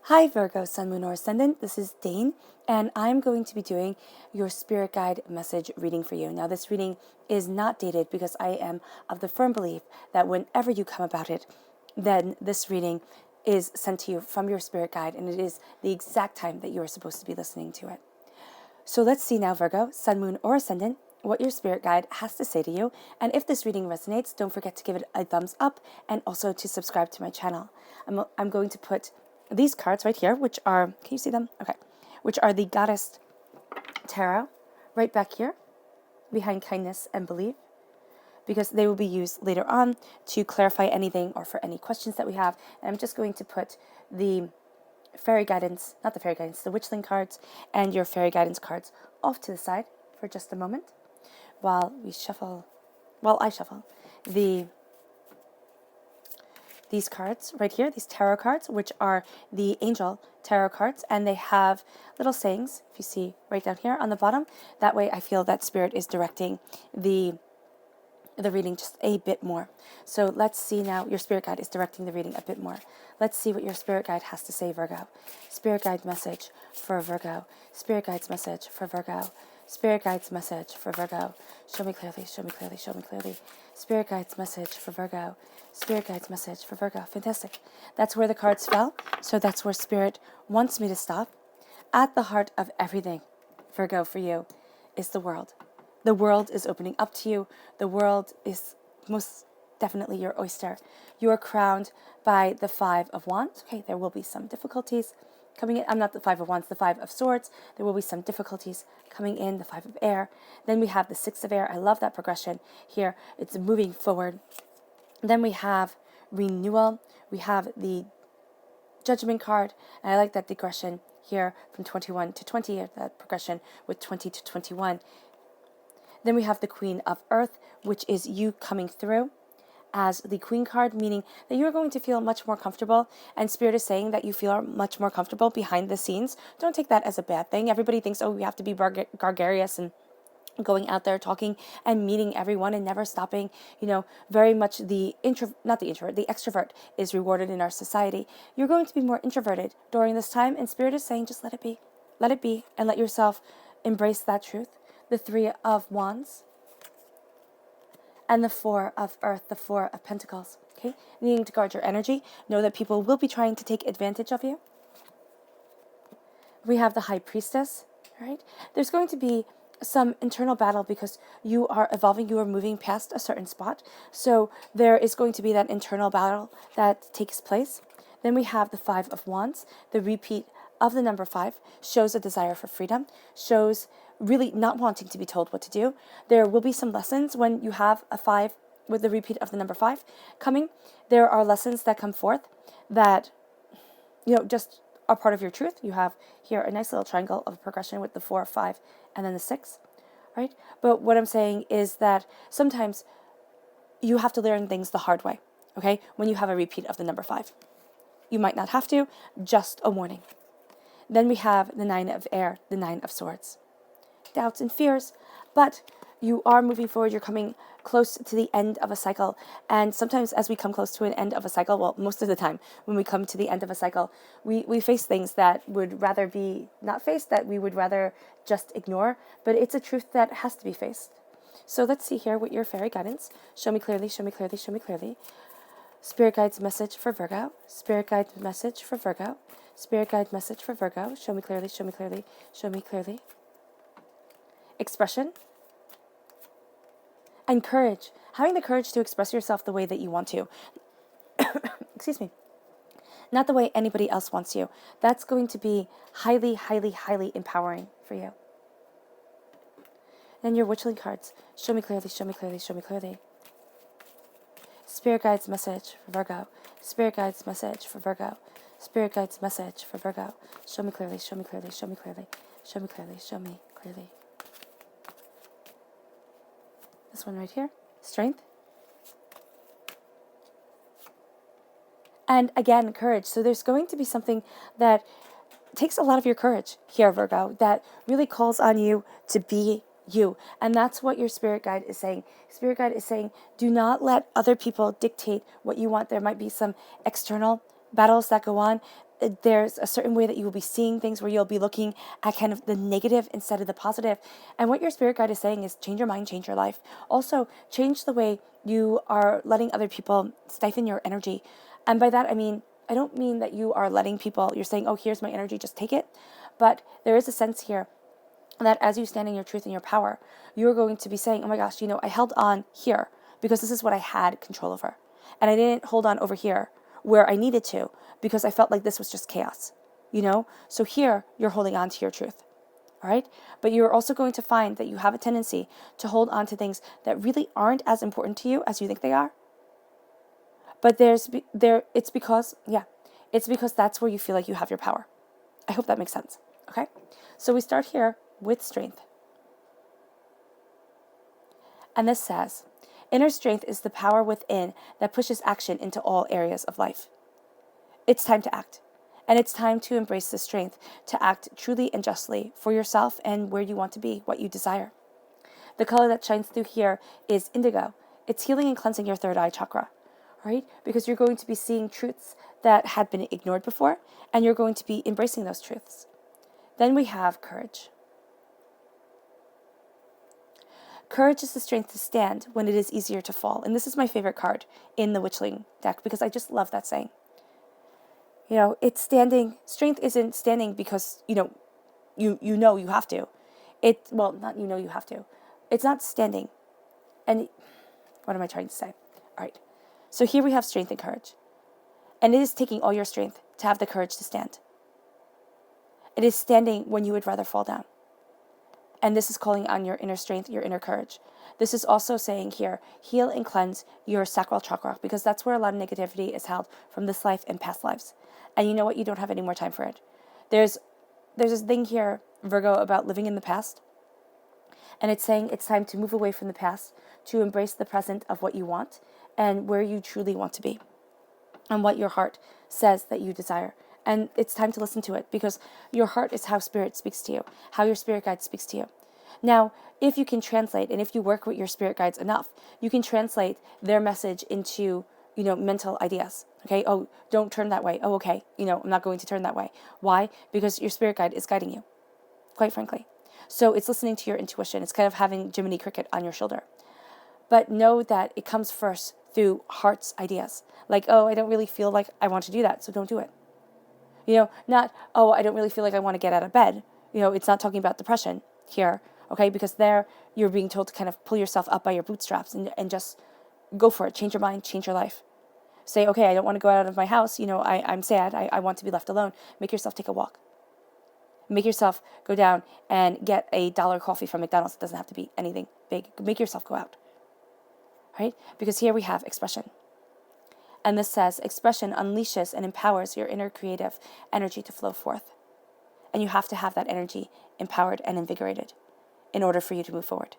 Hi Virgo, Sun, Moon, or Ascendant. This is Dane, and I'm going to be doing your Spirit Guide message reading for you. Now, this reading is not dated because I am of the firm belief that whenever you come about it, then this reading is sent to you from your Spirit Guide, and it is the exact time that you are supposed to be listening to it. So let's see now, Virgo, Sun, Moon, or Ascendant, what your Spirit Guide has to say to you. And if this reading resonates, don't forget to give it a thumbs up and also to subscribe to my channel. I'm going to put these cards right here, which are, can you see them? Okay. Which are the Goddess Tarot, right back here, behind Kindness and Belief, because they will be used later on to clarify anything or for any questions that we have. And I'm just going to put the fairy guidance, not the fairy guidance, the witchling cards and your fairy guidance cards off to the side for just a moment while I shuffle these cards right here, these tarot cards, which are the angel tarot cards, and they have little sayings, if you see right down here on the bottom. That way I feel that Spirit is directing the reading just a bit more. So let's see now, your Spirit Guide is directing the reading a bit more. Let's see what your Spirit Guide has to say, Virgo. Spirit Guide message for Virgo. Spirit Guide's message for Virgo. Spirit Guide's message for Virgo. Show me clearly, show me clearly, show me clearly. Spirit Guide's message for Virgo. Spirit Guide's message for Virgo. Fantastic. That's where the cards fell. So that's where Spirit wants me to stop. At the heart of everything, Virgo, for you, is the world. The world is opening up to you. The world is most definitely your oyster. You are crowned by the Five of Wands. Okay, there will be some difficulties coming in. I'm not the Five of Wands, the Five of Swords. There will be some difficulties coming in, the Five of Air. Then we have the Six of Air. I love that progression here. It's moving forward. Then we have Renewal. We have the Judgment card, and I like that digression here from 21 to 20, that progression with 20 to 21. Then we have the Queen of Earth, which is you coming through as the Queen card, meaning that you're going to feel much more comfortable, and Spirit is saying that you feel much more comfortable behind the scenes. Don't take that as a bad thing. Everybody thinks, oh, we have to be gregarious and going out there talking and meeting everyone and never stopping. Very much the extrovert is rewarded in our society. You're going to be more introverted during this time, and Spirit is saying just let it be, and let yourself embrace that truth. The Three of Wands and the Four of Earth, the Four of Pentacles. Okay, needing to guard your energy. Know that people will be trying to take advantage of you. We have the High Priestess. Right, there's going to be some internal battle because you are evolving, you are moving past a certain spot. So there is going to be that internal battle that takes place. Then we have the Five of Wands. The repeat of the number 5 shows a desire for freedom, shows really not wanting to be told what to do. There will be some lessons when you have a 5 with the repeat of the number 5 coming. There are lessons that come forth that, just are part of your truth. You have here a nice little triangle of progression with the 4, 5, and then the 6, right? But what I'm saying is that sometimes you have to learn things the hard way, okay? When you have a repeat of the number 5. You might not have to, just a warning. Then we have the 9 of Air, the 9 of Swords. Doubts and fears, but you are moving forward. You're coming close to the end of a cycle. And sometimes as we come close to an end of a cycle, well, most of the time when we come to the end of a cycle, we face things that would rather be not faced, that we would rather just ignore. But it's a truth that has to be faced. So let's see here with your fairy guidance. Show me clearly, show me clearly, show me clearly. Spirit Guide's message for Virgo. Spirit Guide's message for Virgo. Spirit Guide message for Virgo. Show me clearly, show me clearly, show me clearly. Expression and courage. Having the courage to express yourself the way that you want to. Excuse me. Not the way anybody else wants you. That's going to be highly, highly, highly empowering for you. Then your witchling cards. Show me clearly, show me clearly, show me clearly. Spirit Guide's message for Virgo. Spirit Guide's message for Virgo. Spirit Guide's message for Virgo. Show me clearly, show me clearly, show me clearly. Show me clearly, show me clearly. This one right here, strength. And again, courage. So there's going to be something that takes a lot of your courage here, Virgo, that really calls on you to be you. And that's what your Spirit Guide is saying. Spirit Guide is saying, do not let other people dictate what you want. There might be some external battles that go on. there's a certain way that you will be seeing things where you'll be looking at kind of the negative instead of the positive. And what your spirit guide is saying is change your mind, change your life. Also, change the way you are letting other people stifle your energy. And by that, I don't mean that you are letting people, you're saying, oh, here's my energy, just take it. But there is a sense here that as you stand in your truth and your power, you're going to be saying, oh my gosh, I held on here because this is what I had control over. And I didn't hold on over here where I needed to because I felt like this was just chaos, So here you're holding on to your truth, all right? But you're also going to find that you have a tendency to hold on to things that really aren't as important to you as you think they are. But it's because that's where you feel like you have your power. I hope that makes sense, okay? So we start here with strength. And this says, inner strength is the power within that pushes action into all areas of life. It's time to act. And it's time to embrace the strength to act truly and justly for yourself and where you want to be, what you desire. The color that shines through here is indigo. It's healing and cleansing your third eye chakra, right? Because you're going to be seeing truths that had been ignored before, and you're going to be embracing those truths. Then we have courage. Courage is the strength to stand when it is easier to fall. And this is my favorite card in the witchling deck because I just love that saying. It's standing. Strength isn't standing because, you have to. Not you have to. It's not standing. And what am I trying to say? All right. So here we have strength and courage. And it is taking all your strength to have the courage to stand. It is standing when you would rather fall down. And this is calling on your inner strength, your inner courage. This is also saying here, heal and cleanse your sacral chakra because that's where a lot of negativity is held from this life and past lives. And you know what? You don't have any more time for it. There's this thing here, Virgo, about living in the past. And it's saying it's time to move away from the past to embrace the present of what you want and where you truly want to be and what your heart says that you desire. And it's time to listen to it because your heart is how spirit speaks to you, how your spirit guide speaks to you. Now, if you can translate and if you work with your spirit guides enough, you can translate their message into, mental ideas. Okay. Oh, don't turn that way. Oh, okay. I'm not going to turn that way. Why? Because your spirit guide is guiding you, quite frankly. So it's listening to your intuition. It's kind of having Jiminy Cricket on your shoulder. But know that it comes first through heart's ideas. Like, oh, I don't really feel like I want to do that, so don't do it. Not, oh, I don't really feel like I want to get out of bed. It's not talking about depression here, okay? Because there you're being told to kind of pull yourself up by your bootstraps and just go for it. Change your mind, change your life. Say, okay, I don't want to go out of my house. I'm sad. I want to be left alone. Make yourself take a walk. Make yourself go down and get a $1 coffee from McDonald's. It doesn't have to be anything big. Make yourself go out, right? Because here we have expression. And this says, expression unleashes and empowers your inner creative energy to flow forth. And you have to have that energy empowered and invigorated in order for you to move forward.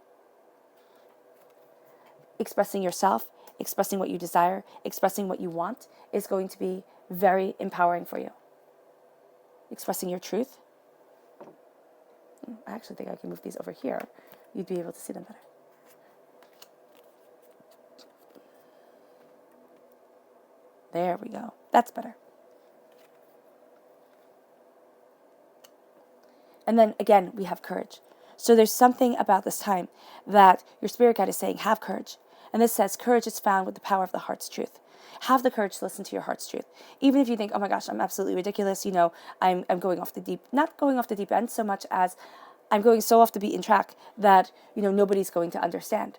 Expressing yourself, expressing what you desire, expressing what you want is going to be very empowering for you. Expressing your truth. I actually think I can move these over here. You'd be able to see them better. There we go. That's better. And then again, we have courage. So there's something about this time that your spirit guide is saying, have courage. And this says, courage is found with the power of the heart's truth. Have the courage to listen to your heart's truth. Even if you think, oh my gosh, I'm absolutely ridiculous. I'm going off the deep, not going off the deep end so much as I'm going so off the beaten track that, nobody's going to understand.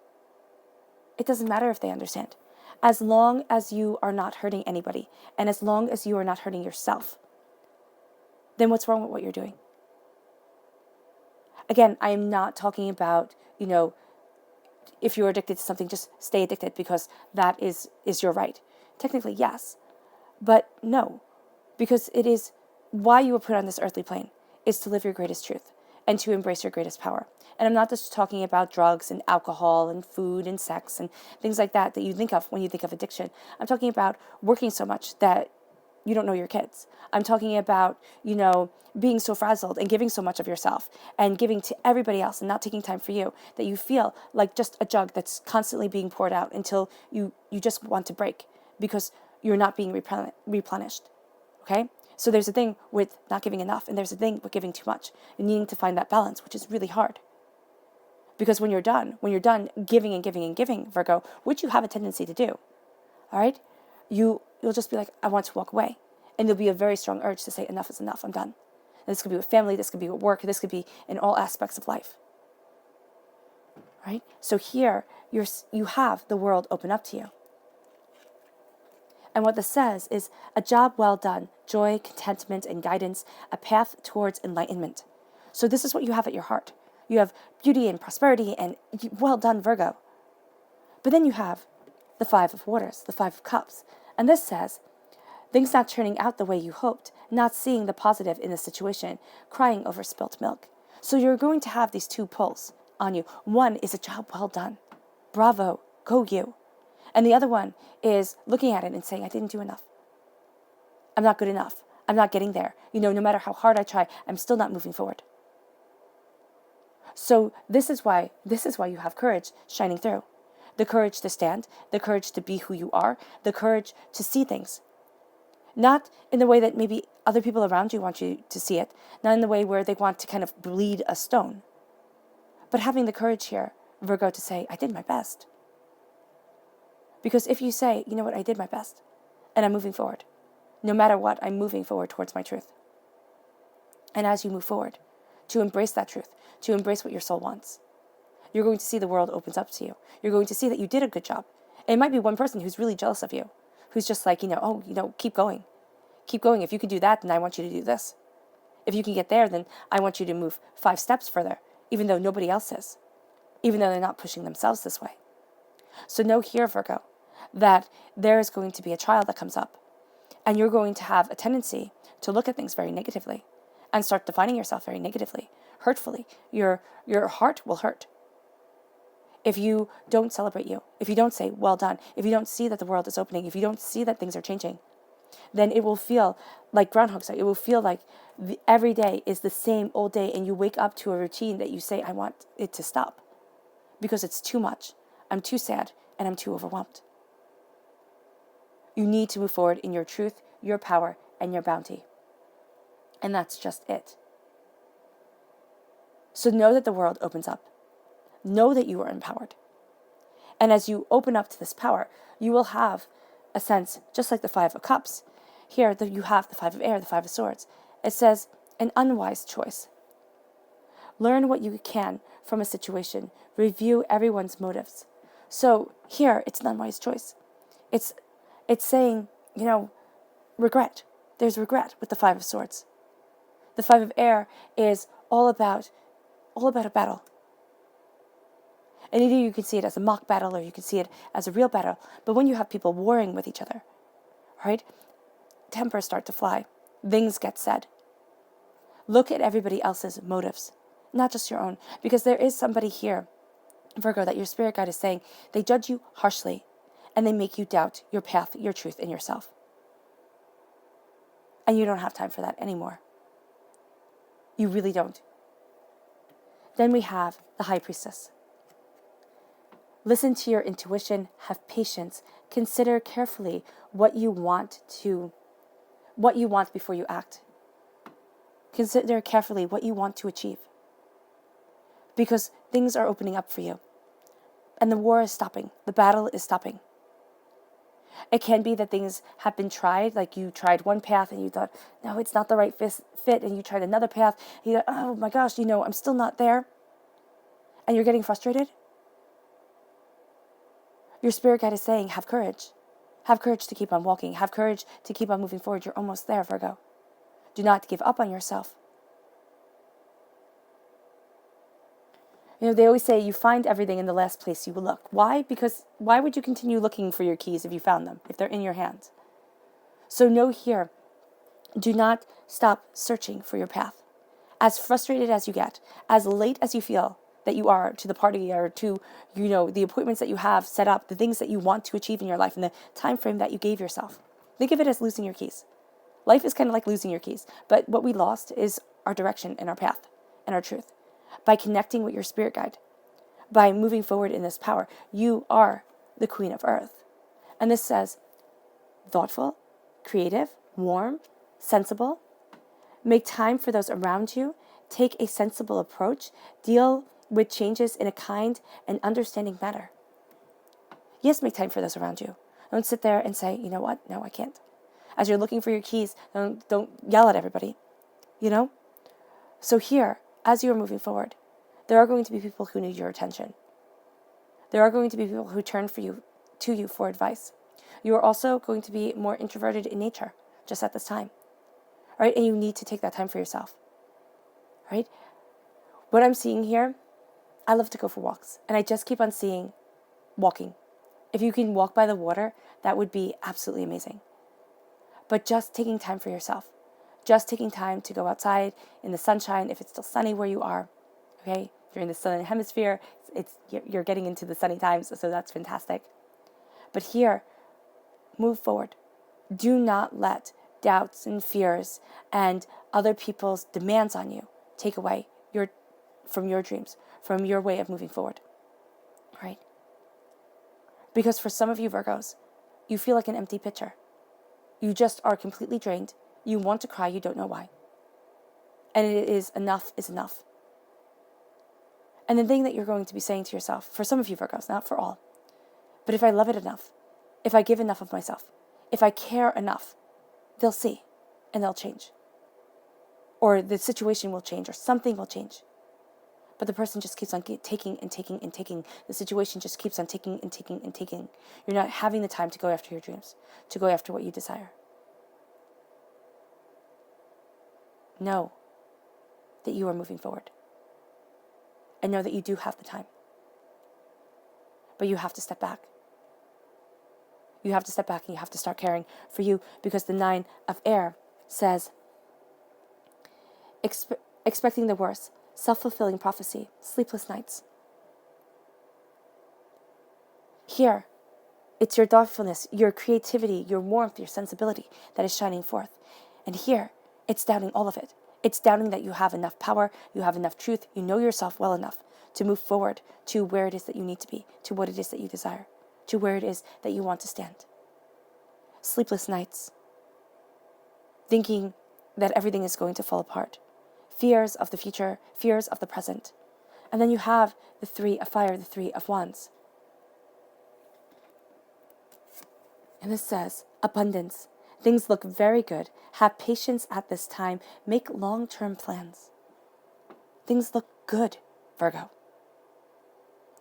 It doesn't matter if they understand. As long as you are not hurting anybody, and as long as you are not hurting yourself, then what's wrong with what you're doing? Again, I am not talking about, if you're addicted to something, just stay addicted because that is your right. Technically, yes. But no, because it is why you were put on this earthly plane is to live your greatest truth and to embrace your greatest power. And I'm not just talking about drugs and alcohol and food and sex and things like that you think of when you think of addiction. I'm talking about working so much that you don't know your kids. I'm talking about, being so frazzled and giving so much of yourself and giving to everybody else and not taking time for you that you feel like just a jug that's constantly being poured out until you just want to break because you're not being replenished. Okay? So there's a thing with not giving enough, and there's a thing with giving too much, and needing to find that balance, which is really hard. Because when you're done giving and giving and giving, Virgo, which you have a tendency to do, all right, you'll just be like, I want to walk away. And there'll be a very strong urge to say, enough is enough, I'm done. And this could be with family, this could be with work, this could be in all aspects of life. Right? So here, you have the world open up to you. And what this says is a job well done, joy, contentment, and guidance, a path towards enlightenment. So this is what you have at your heart. You have beauty and prosperity and well done, Virgo. But then you have the Five of Waters, the Five of Cups. And this says, things not turning out the way you hoped, not seeing the positive in the situation, crying over spilt milk. So you're going to have these two pulls on you. One is a job well done. Bravo, go you. And the other one is looking at it and saying, I didn't do enough. I'm not good enough. I'm not getting there. No matter how hard I try, I'm still not moving forward. So this is why you have courage shining through. The courage to stand, the courage to be who you are, the courage to see things. Not in the way that maybe other people around you want you to see it, not in the way where they want to kind of bleed a stone, but having the courage here, Virgo, to say, I did my best. Because if you say, you know what, I did my best, and I'm moving forward, no matter what, I'm moving forward towards my truth. And as you move forward, to embrace that truth, to embrace what your soul wants, you're going to see the world opens up to you. You're going to see that you did a good job. And it might be one person who's really jealous of you, who's just like, keep going. Keep going. If you can do that, then I want you to do this. If you can get there, then I want you to move 5 steps further, even though nobody else is, even though they're not pushing themselves this way. So know here, Virgo, that there is going to be a child that comes up, and you're going to have a tendency to look at things very negatively and start defining yourself very negatively, hurtfully. Your heart will hurt. If you don't celebrate you, if you don't say, well done, if you don't see that the world is opening, if you don't see that things are changing, then it will feel like Groundhog Day. It will feel like every day is the same old day, and you wake up to a routine that you say, I want it to stop because it's too much. I'm too sad, and I'm too overwhelmed. You need to move forward in your truth, your power, and your bounty. And that's just it. So know that the world opens up. Know that you are empowered. And as you open up to this power, you will have a sense, just like the Five of Cups. Here, you have the Five of Air, the Five of Swords. It says, an unwise choice. Learn what you can from a situation. Review everyone's motives. So here, it's an unwise choice. It's saying, regret. There's regret with the Five of Swords. The Five of Air is all about a battle. And either you can see it as a mock battle or you can see it as a real battle. But when you have people warring with each other, right? Tempers start to fly. Things get said. Look at everybody else's motives, not just your own. Because there is somebody here, Virgo, that your spirit guide is saying, they judge you harshly and they make you doubt your path, your truth, and yourself. And you don't have time for that anymore. You really don't. Then we have the High Priestess. Listen to your intuition, have patience, consider carefully what you want before you act. Consider carefully what you want to achieve. Because things are opening up for you. And the war is stopping. The battle is stopping. It can be that things have been tried, like you tried one path and you thought, no, it's not the right fit, and you tried another path, and you thought, oh my gosh, I'm still not there. And you're getting frustrated. Your spirit guide is saying, have courage. Have courage to keep on walking. Have courage to keep on moving forward. You're almost there, Virgo. Do not give up on yourself. They always say you find everything in the last place you will look. Why? Because why would you continue looking for your keys if you found them, if they're in your hands? So know here, do not stop searching for your path. As frustrated as you get, as late as you feel that you are to the party or to, the appointments that you have set up, the things that you want to achieve in your life and the time frame that you gave yourself. Think of it as losing your keys. Life is kind of like losing your keys, but what we lost is our direction and our path and our truth. By connecting with your spirit guide, by moving forward in this power, you are the Queen of Earth. And this says, thoughtful, creative, warm, sensible. Make time for those around you. Take a sensible approach. Deal with changes in a kind and understanding manner. Yes, make time for those around you. Don't sit there and say, you know what? No, I can't. As you're looking for your keys, don't yell at everybody, you know? So here, as you are moving forward, there are going to be people who need your attention. There are going to be people who turn to you for advice. You are also going to be more introverted in nature, just at this time, right? And you need to take that time for yourself, right? What I'm seeing here, I love to go for walks, and I just keep on seeing walking. If you can walk by the water, that would be absolutely amazing. But just taking time for yourself, just taking time to go outside in the sunshine, if it's still sunny where you are, okay? If you're in the southern hemisphere, you're getting into the sunny times, so that's fantastic. But here, move forward. Do not let doubts and fears and other people's demands on you take away from your dreams, from your way of moving forward, right? Because for some of you Virgos, you feel like an empty pitcher. You just are completely drained. You want to cry, you don't know why. And it is enough is enough. And the thing that you're going to be saying to yourself, for some of you Virgos, not for all, but if I love it enough, if I give enough of myself, if I care enough, they'll see and they'll change. Or the situation will change or something will change. But the person just keeps on taking and taking and taking. The situation just keeps on taking and taking and taking. You're not having the time to go after your dreams, to go after what you desire. Know that you are moving forward. And know that you do have the time. But you have to step back. You have to step back and you have to start caring for you, because the 9 of air says, expecting the worst, self-fulfilling prophecy, sleepless nights. Here, it's your thoughtfulness, your creativity, your warmth, your sensibility that is shining forth. And here, it's doubting all of it. It's doubting that you have enough power, you have enough truth, you know yourself well enough to move forward to where it is that you need to be, to what it is that you desire, to where it is that you want to stand. Sleepless nights. Thinking that everything is going to fall apart. Fears of the future, fears of the present. And then you have the 3 of fire, the 3 of wands. And this says, abundance. Things look very good. Have patience at this time. Make long-term plans. Things look good, Virgo.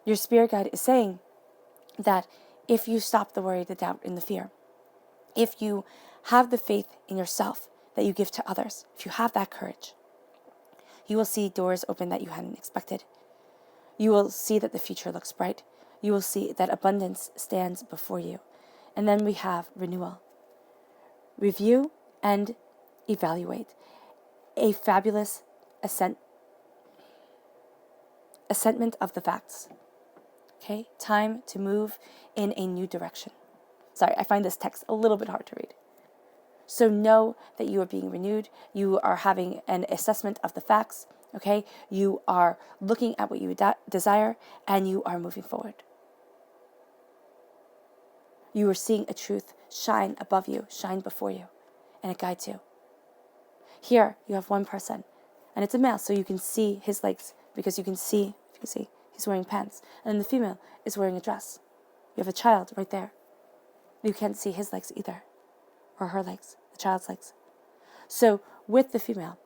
Your spirit guide is saying that if you stop the worry, the doubt, and the fear, if you have the faith in yourself that you give to others, if you have that courage, you will see doors open that you hadn't expected. You will see that the future looks bright. You will see that abundance stands before you. And then we have renewal. Review and evaluate. A fabulous assentment of the facts. Okay? Time to move in a new direction. Sorry, I find this text a little bit hard to read. So know that you are being renewed. You are having an assessment of the facts. Okay? You are looking at what you desire, and you are moving forward. You are seeing a truth shine above you, shine before you, and it guides you. Here, you have one person, and it's a male, so you can see his legs, because you can see, he's wearing pants, and then the female is wearing a dress. You have a child right there. You can't see his legs either, or her legs, the child's legs. So with the female,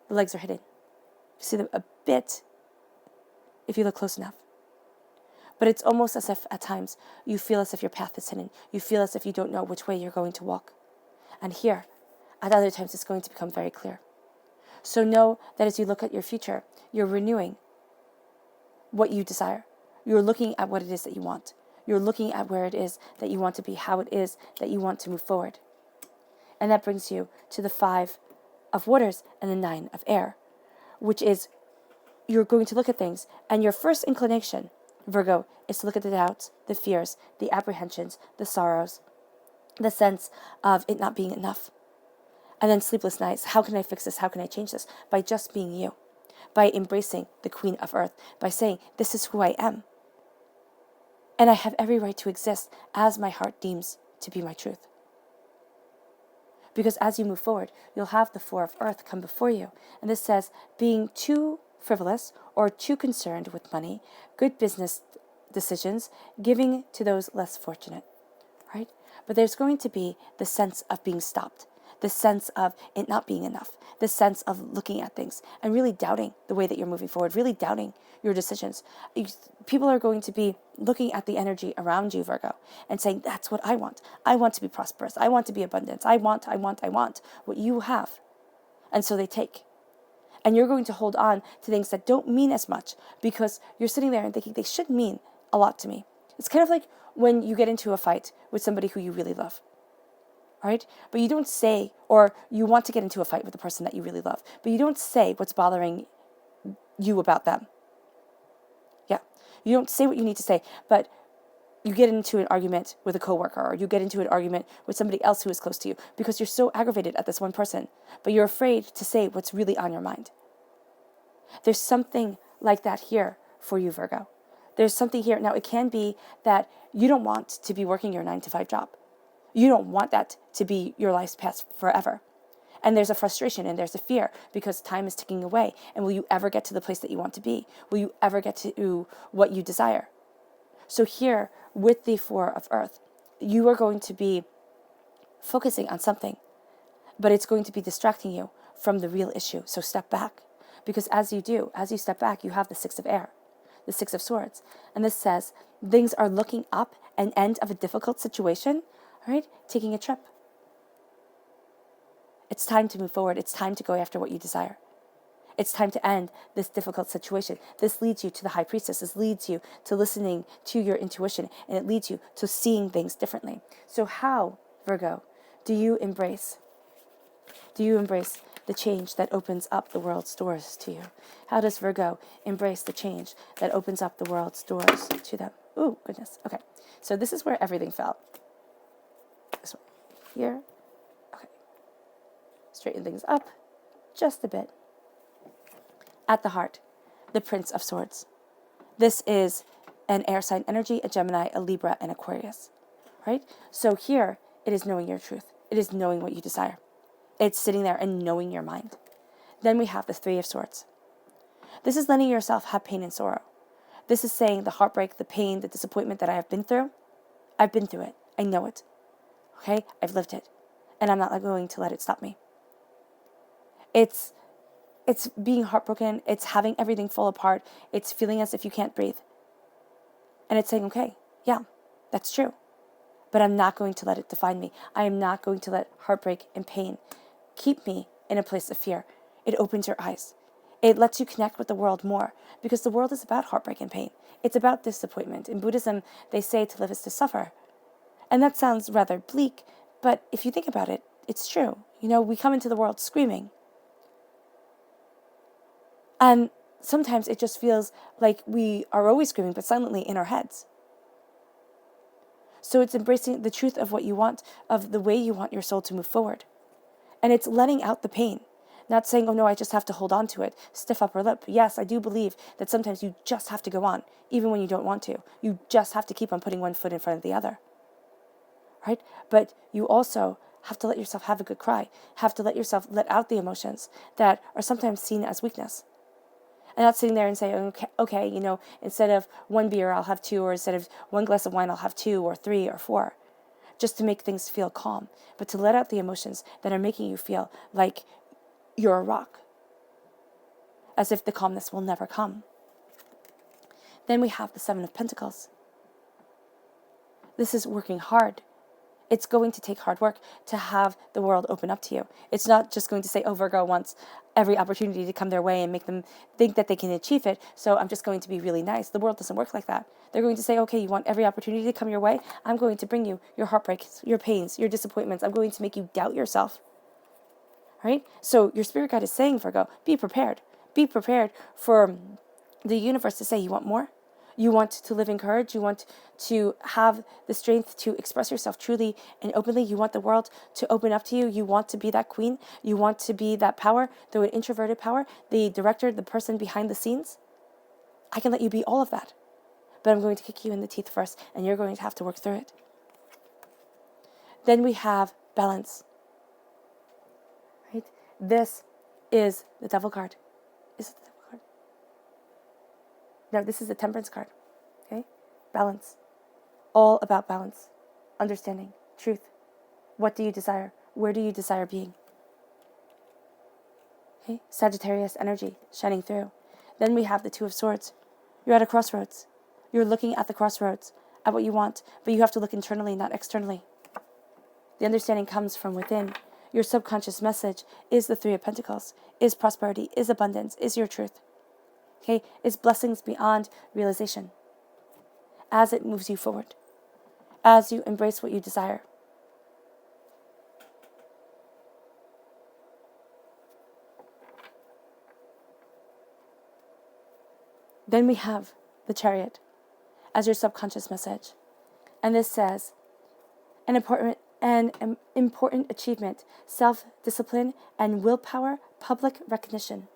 the legs are hidden. You see them a bit if you look close enough. But it's almost as if at times you feel as if your path is hidden. You feel as if you don't know which way you're going to walk. And here, at other times, it's going to become very clear. So know that as you look at your future, you're renewing what you desire. You're looking at what it is that you want. You're looking at where it is that you want to be, how it is that you want to move forward. And that brings you to the 5 of waters and the 9 of air, which is you're going to look at things, and your first inclination, Virgo, is to look at the doubts, the fears, the apprehensions, the sorrows, the sense of it not being enough. And then sleepless nights. How can I fix this? How can I change this? By just being you. By embracing the Queen of Earth. By saying, this is who I am. And I have every right to exist as my heart deems to be my truth. Because as you move forward, you'll have the Four of Earth come before you. And this says being too frivolous or too concerned with money, good business decisions, giving to those less fortunate, right? But there's going to be the sense of being stopped, the sense of it not being enough, the sense of looking at things and really doubting the way that you're moving forward, really doubting your decisions. People are going to be looking at the energy around you, Virgo, and saying, that's what I want. I want to be prosperous. I want to be abundance. I want what you have. And so they take. And you're going to hold on to things that don't mean as much because you're sitting there and thinking they should mean a lot to me. It's kind of like when you get into a fight with somebody who you really love, right? But you don't say, or you want to get into a fight with the person that you really love, but you don't say what's bothering you about them. Yeah, you don't say what you need to say, but you get into an argument with a coworker, or you get into an argument with somebody else who is close to you because you're so aggravated at this one person, but you're afraid to say what's really on your mind. There's something like that here for you, Virgo. There's something here. Now, it can be that you don't want to be working your 9-to-5 job. You don't want that to be your life's path forever. And there's a frustration and there's a fear because time is ticking away. And will you ever get to the place that you want to be? Will you ever get to what you desire? So here, with the Four of Earth, you are going to be focusing on something, but it's going to be distracting you from the real issue. So step back. Because as you step back, you have the Six of Air, the Six of Swords. And this says things are looking up an end of a difficult situation, right? Taking a trip. It's time to move forward. It's time to go after what you desire. It's time to end this difficult situation. This leads you to the High Priestess. This leads you to listening to your intuition, and it leads you to seeing things differently. So how, Virgo, do you embrace the change that opens up the world's doors to you? How does Virgo embrace the change that opens up the world's doors to them? Ooh, goodness. Okay, so this is where everything fell. This one here. Okay. Straighten things up just a bit. At the heart, the Prince of Swords. This is an air sign energy, a Gemini, a Libra, and Aquarius, right? So here, it is knowing your truth. It is knowing what you desire. It's sitting there and knowing your mind. Then we have the Three of Swords. This is letting yourself have pain and sorrow. This is saying the heartbreak, the pain, the disappointment that I have been through. I've been through it. I know it. Okay? I've lived it. And I'm not going to let it stop me. It's being heartbroken. It's having everything fall apart. It's feeling as if you can't breathe. And it's saying, okay, yeah, that's true. But I'm not going to let it define me. I am not going to let heartbreak and pain keep me in a place of fear. It opens your eyes. It lets you connect with the world more because the world is about heartbreak and pain. It's about disappointment. In Buddhism, they say to live is to suffer. And that sounds rather bleak, but if you think about it, it's true. You know, we come into the world screaming. And sometimes it just feels like we are always screaming, but silently in our heads. So it's embracing the truth of what you want, of the way you want your soul to move forward. And it's letting out the pain. Not saying, oh no, I just have to hold on to it, stiff upper lip. Yes, I do believe that sometimes you just have to go on, even when you don't want to. You just have to keep on putting one foot in front of the other. Right? But you also have to let yourself have a good cry, have to let yourself let out the emotions that are sometimes seen as weakness. And not sitting there and saying, okay, you know, instead of one beer, I'll have two, or instead of one glass of wine, I'll have 2 or 3 or 4, just to make things feel calm, but to let out the emotions that are making you feel like you're a rock, as if the calmness will never come. Then we have the Seven of Pentacles. This is working hard. It's going to take hard work to have the world open up to you. It's not just going to say, oh, Virgo wants every opportunity to come their way and make them think that they can achieve it, so I'm just going to be really nice. The world doesn't work like that. They're going to say, okay, you want every opportunity to come your way? I'm going to bring you your heartbreaks, your pains, your disappointments. I'm going to make you doubt yourself. Right? So your spirit guide is saying, Virgo, be prepared. Be prepared for the universe to say, you want more? You want to live in courage. You want to have the strength to express yourself truly and openly. You want the world to open up to you. You want to be that queen. You want to be that power, though an introverted power, the director, the person behind the scenes. I can let you be all of that. But I'm going to kick you in the teeth first, and you're going to have to work through it. Then we have balance. This is the Devil card. Is it the Devil card? No, this is the Temperance card. Okay? Balance. All about balance. Understanding. Truth. What do you desire? Where do you desire being? Okay? Sagittarius energy shining through. Then we have the Two of Swords. You're at a crossroads. You're looking at the crossroads, at what you want, but you have to look internally, not externally. The understanding comes from within. Your subconscious message is the Three of Pentacles, is prosperity, is abundance, is your truth. Okay? Is blessings beyond realization. As it moves you forward. As you embrace what you desire. Then we have the Chariot as your subconscious message. And this says, an important achievement, self-discipline and willpower, public recognition.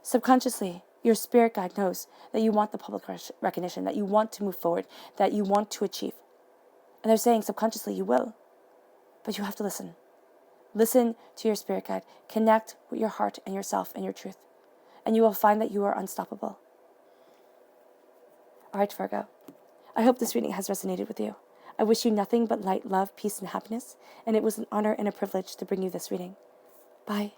Subconsciously, your spirit guide knows that you want the public recognition, that you want to move forward, that you want to achieve. And they're saying subconsciously you will, but you have to listen. Listen to your spirit guide. Connect with your heart and yourself and your truth. And you will find that you are unstoppable. All right, Virgo. I hope this reading has resonated with you. I wish you nothing but light, love, peace, and happiness, and it was an honor and a privilege to bring you this reading. Bye.